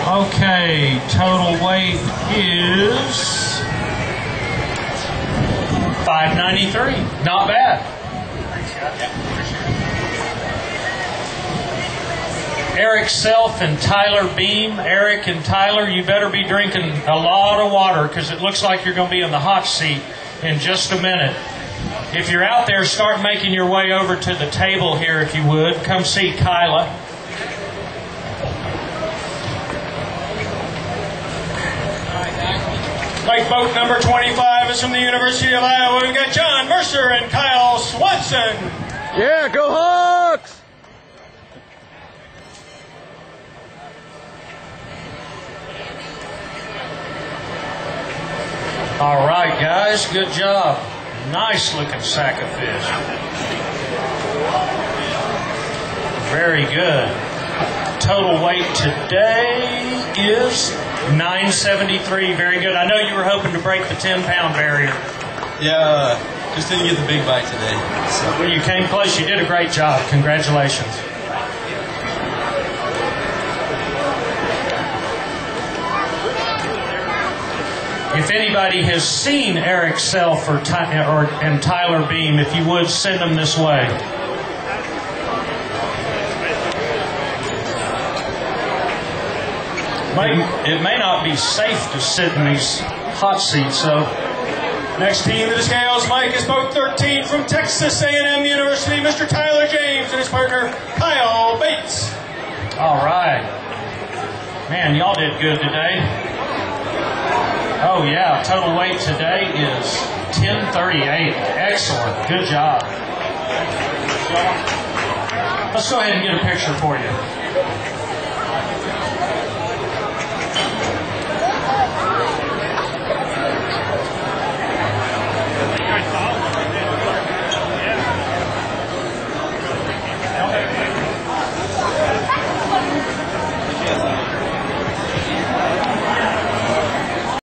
Okay, total weight is 593. Not bad. Eric Self and Tyler Beam. Eric and Tyler, you better be drinking a lot of water because it looks like you're going to be in the hot seat in just a minute. If you're out there, start making your way over to the table here if you would. Come see Kyla. Lifeboat number 25 is from the University of Iowa. We've got John Mercer and Kyle Swanson. Yeah, go Hawks! All right, guys, good job. Nice looking sack of fish. Very good. Total weight today is 973. Very good. I know you were hoping to break the 10-pound barrier. Yeah, just didn't get the big bite today. So. Well, you came close. You did a great job. Congratulations. If anybody has seen Eric Self and Tyler Beam, if you would, send them this way. It may not be safe to sit in these hot seats, so. Next team to the scales, Mike is boat 13 from Texas A&M University, Mr. Tyler James and his partner, Kyle Bates. All right. Man, y'all did good today. Oh, yeah. Total weight today is 1038. Excellent. Good job. Let's go ahead and get a picture for you.